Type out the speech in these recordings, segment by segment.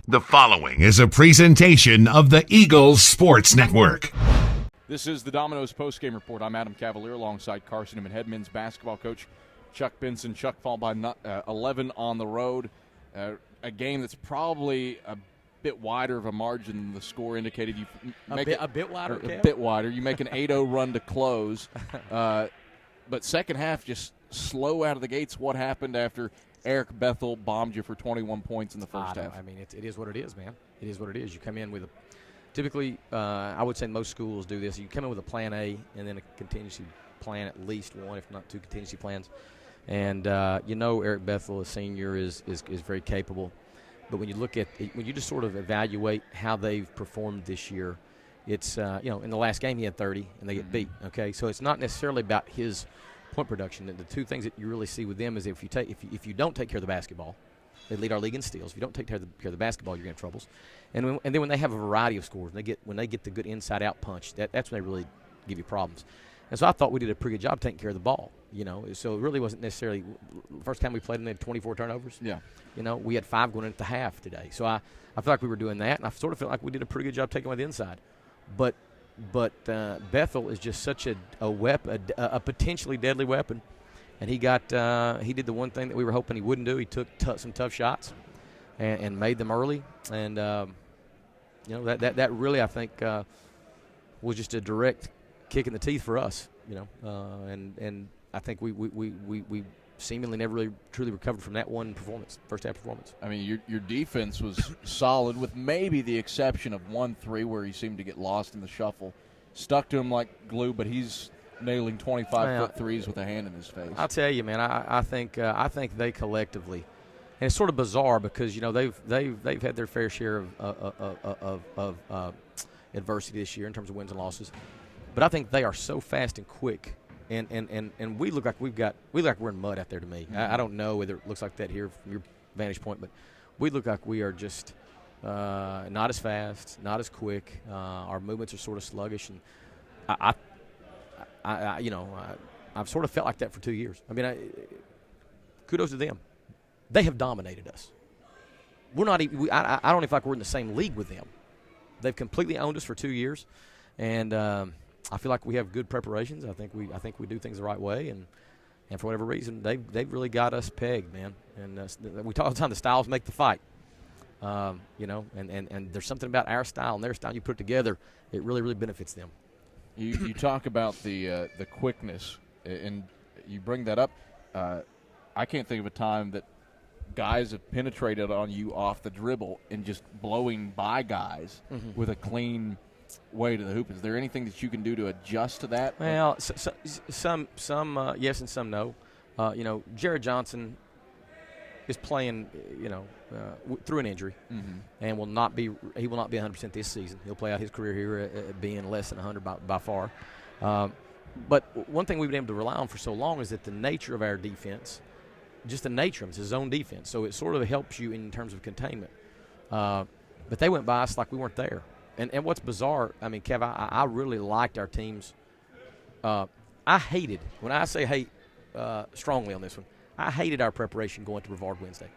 The following is a presentation of the Eagles Sports Network. This is the Domino's postgame report. I'm Adam Cavalier alongside Carson-Newman head men's basketball coach Chuck Benson. Chuck fall by 11 on the road. A game that's probably a bit wider of a margin than the score indicated. You make a bit wider. A bit wider. You make an 8-0 run to close, but second half just slow out of the gates. What happened after Eric Bethel bombed you for 21 points in the first half? I mean, it is what it is, man. It is what it is. You come in with typically, I would say most schools do this. You come in with a plan A and then a contingency plan, at least one, if not two contingency plans. And Eric Bethel, a senior, is very capable. But when you look at when you just sort of evaluate how they've performed this year, it's in the last game he had 30 and they get beat. Okay, so it's not necessarily about his point production. The two things that you really see with them is if you don't take care of the basketball, they lead our league in steals. If you don't take care of the basketball, you're going to have troubles. And then when they have a variety of scores, when they get the good inside-out punch, that's when they really give you problems. And so I thought we did a pretty good job taking care of the ball. So it really wasn't necessarily the first time we played them. They had 24 turnovers. Yeah. We had 5 going into the half today. So I felt like we were doing that, and I sort of felt like we did a pretty good job taking away the inside. But Bethel is just such a weapon, a potentially deadly weapon, and he did the one thing that we were hoping he wouldn't do. He took some tough shots and made them early, and that really I think was just a direct kick in the teeth for us. And I think we seemingly never really truly recovered from that one performance, first half performance. I mean, your defense was solid, with maybe the exception of 1-3 where he seemed to get lost in the shuffle. Stuck to him like glue, but he's nailing 25-foot threes with a hand in his face. I'll tell you, man, I think they collectively, and it's sort of bizarre because they've had their fair share of adversity this year in terms of wins and losses, but I think they are so fast and quick. And we look like we're in mud out there to me. I don't know whether it looks like that here from your vantage point, but we look like we are just not as fast, not as quick. Our movements are sort of sluggish, and I've sort of felt like that for 2 years. I mean, kudos to them. They have dominated us. We're not even. I don't even feel like we're in the same league with them. They've completely owned us for 2 years, and I feel like we have good preparations. I think we do things the right way, and for whatever reason, they've really got us pegged, man. And we talk all the time, the styles make the fight, and there's something about our style and their style you put together, it really benefits them. You talk about the quickness, and you bring that up. I can't think of a time that guys have penetrated on you off the dribble and just blowing by guys with a clean way to the hoop. Is there anything that you can do to adjust to that? Well, some yes and some no. Jared Johnson is playing, through an injury, and will not be 100% this season. He'll play out his career here at being less than 100 by far. But one thing we've been able to rely on for so long is that the nature of our defense, just the nature of it, it's a zone defense, so it sort of helps you in terms of containment. But they went by us like we weren't there. And what's bizarre, I mean, Kev, I really liked our teams. I hated, when I say hate strongly on this one, I hated our preparation going to Brevard Wednesday.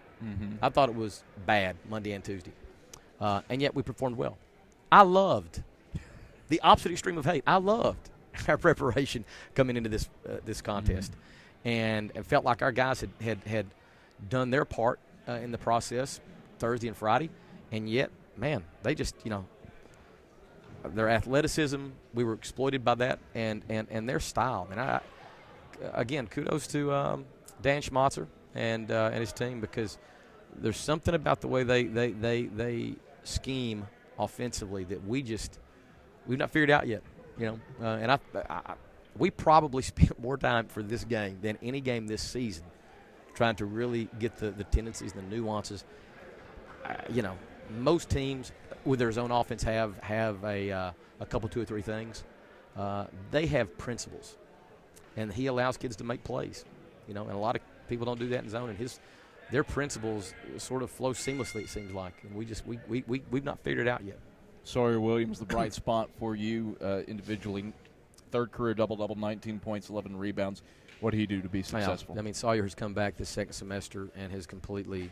I thought it was bad Monday and Tuesday. And yet we performed well. I loved the opposite extreme of hate. I loved our preparation coming into this contest. And it felt like our guys had done their part in the process Thursday and Friday. And yet, man, they just, their athleticism, we were exploited by that, and their style. And again, kudos to Dan Schmatzer and his team, because there's something about the way they scheme offensively that we've not figured out yet. And we probably spent more time for this game than any game this season trying to really get the tendencies and the nuances. Most teams with their zone offense have a couple, 2 or 3 things. They have principles, and he allows kids to make plays. And a lot of people don't do that in zone, and their principles sort of flow seamlessly, it seems like, and we've not figured it out yet. Sawyer Williams, the bright spot for you individually, third career double-double, 19 points, 11 rebounds. What did he do to be successful? I mean, Sawyer has come back this second semester and has completely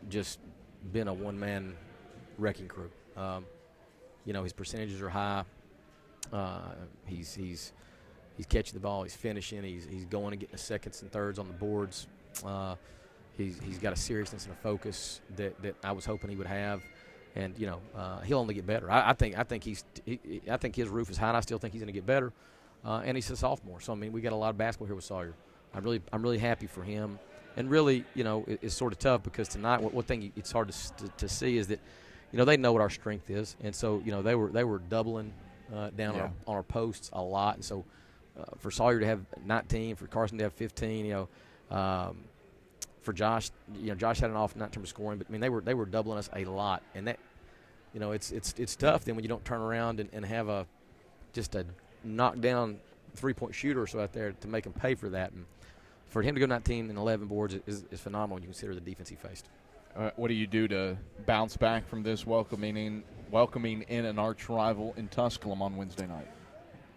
just been a one-man wrecking crew. His percentages are high. He's catching the ball. He's finishing. He's going and getting the seconds and thirds on the boards. He's got a seriousness and a focus that I was hoping he would have, and he'll only get better. I think his roof is high, and I still think he's going to get better. And he's a sophomore, so I mean we got a lot of basketball here with Sawyer. I'm really happy for him, and really it's sort of tough because tonight one thing it's hard to see is that they know what our strength is, and so they were doubling down on our posts a lot, and so for Sawyer to have 19, for Carson to have 15, for Josh, Josh had an off night in terms of scoring, but I mean they were doubling us a lot, and that it's tough then when you don't turn around and have just a knockdown 3-point shooter or so out there to make him pay for that, and for him to go 19 and 11 boards is phenomenal when you consider the defense he faced. What do you do to bounce back from this welcoming in an arch rival in Tusculum on Wednesday night?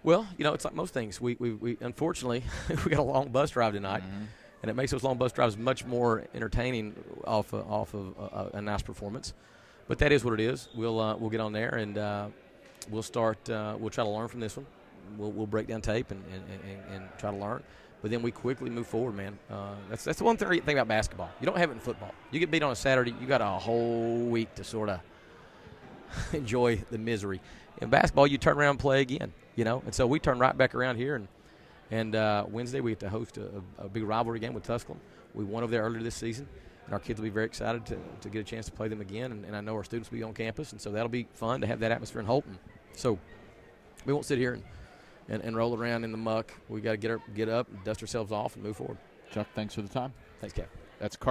Well, it's like most things. We unfortunately we got a long bus drive tonight, and it makes those long bus drives much more entertaining off of a nice performance. But that is what it is. We'll get on there and we'll start. We'll try to learn from this one. We'll break down tape and try to learn. But then we quickly move forward, man. That's the one thing about basketball. You don't have it in football. You get beat on a Saturday, you got a whole week to sort of enjoy the misery. In basketball, you turn around and play again, And so we turn right back around here, and Wednesday we get to host a big rivalry game with Tusculum. We won over there earlier this season, and our kids will be very excited to get a chance to play them again. And I know our students will be on campus, and so that'll be fun to have that atmosphere in Holton. So we won't sit here and roll around in the muck. We got to get up, dust ourselves off, and move forward. Chuck, thanks for the time. Thanks, Kev. That's